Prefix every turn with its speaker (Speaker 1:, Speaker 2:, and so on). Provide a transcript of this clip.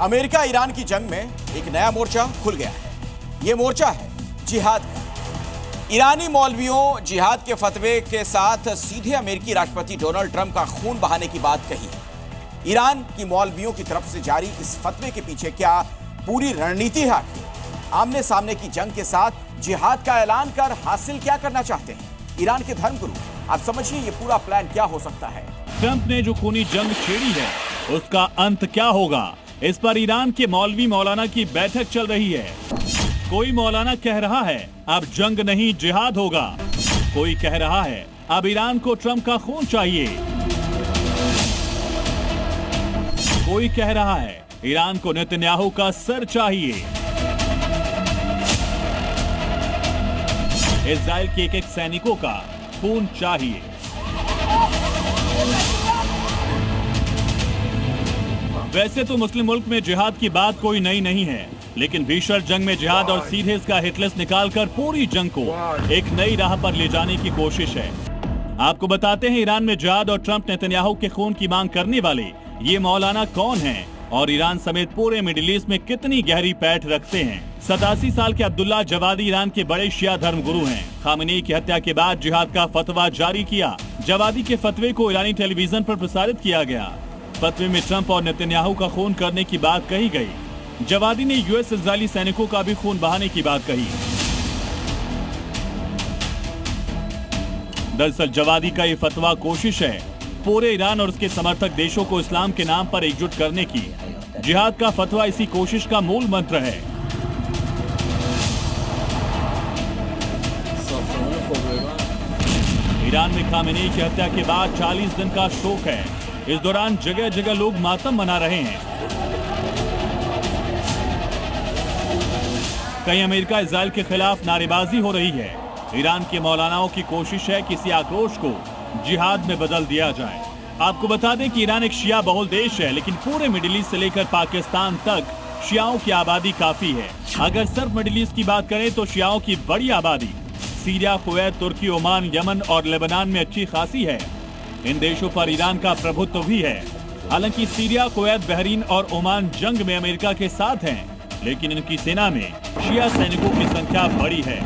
Speaker 1: America Iran की जंग में एक नया मोर्चा खुल गया है। यह मोर्चा है जिहाद का। ईरानी मौलवियों जिहाद के फतवे के साथ सीधे अमेरिकी राष्ट्रपति डोनाल्ड ट्रंप का खून बहाने की बात कही है। ईरान की मौलवियों की तरफ से जारी इस फतवे के पीछे क्या पूरी रणनीति है? आमने सामने की जंग के साथ जिहाद का ऐलान कर हासिल क्या करना चाहते हैं ईरान के धर्मगुरु? आप समझिए ये पूरा प्लान क्या हो सकता है।
Speaker 2: ट्रंप ने जो खूनी जंग छेड़ी है उसका अंत क्या होगा, इस पर ईरान के मौलवी मौलाना की बैठक चल रही है। कोई मौलाना कह रहा है अब जंग नहीं जिहाद होगा, कोई कह रहा है अब ईरान को ट्रंप का खून चाहिए, कोई कह रहा है ईरान को नेतन्याहू का सर चाहिए। इजराइल के एक सैनिकों का खून चाहिए। वैसे तो मुस्लिम मुल्क में जिहाद की बात कोई नई नहीं है, लेकिन भीषण जंग में जिहाद और सीधे इसका हिटलिस्ट निकालकर पूरी जंग को एक नई राह पर ले जाने की कोशिश है। आपको बताते हैं ईरान में जिहाद और ट्रंप नेतन्याहू के खून की मांग करने वाले ये मौलाना कौन हैं और ईरान समेत पूरे मिडिल ईस्ट में कितनी गहरी पैठ रखते हैं। 87 साल के अब्दुल्ला जवादी ईरान के बड़े शिया धर्मगुरु हैं। खामेनी की हत्या के बाद जिहाद का फतवा जारी किया। जवादी के फतवे को ईरानी टेलीविजन पर प्रसारित किया गया। फतवे में ट्रंप और नेतन्याहू का खून करने की बात कही गई। जवादी ने यूएस इजरायली सैनिकों का भी खून बहाने की बात कही। दरअसल जवादी का ये फतवा कोशिश है पूरे ईरान और उसके समर्थक देशों को इस्लाम के नाम पर एकजुट करने की। जिहाद का फतवा इसी कोशिश का मूल मंत्र है। ईरान में खामेनी की हत्या के बाद 40 दिन का शोक है। इस दौरान जगह जगह लोग मातम मना रहे हैं। कहीं अमेरिका इजराइल के खिलाफ नारेबाजी हो रही है। ईरान के मौलानाओं की कोशिश है किसी आक्रोश को जिहाद में बदल दिया जाए। आपको बता दें कि ईरान एक शिया बहुल देश है, लेकिन पूरे मिडिल ईस्ट से लेकर पाकिस्तान तक शियाओं की आबादी काफी है। अगर सिर्फ मिडिल ईस्ट की बात करें तो शियाओं की बड़ी आबादी सीरिया, कुवैत, तुर्की, ओमान, यमन और लेबनान में अच्छी खासी है। इन देशों पर ईरान का प्रभुत्व भी है। हालांकि सीरिया, कुवैत, बहरीन और ओमान जंग में अमेरिका के साथ हैं, लेकिन इनकी सेना में शिया सैनिकों की संख्या बड़ी है।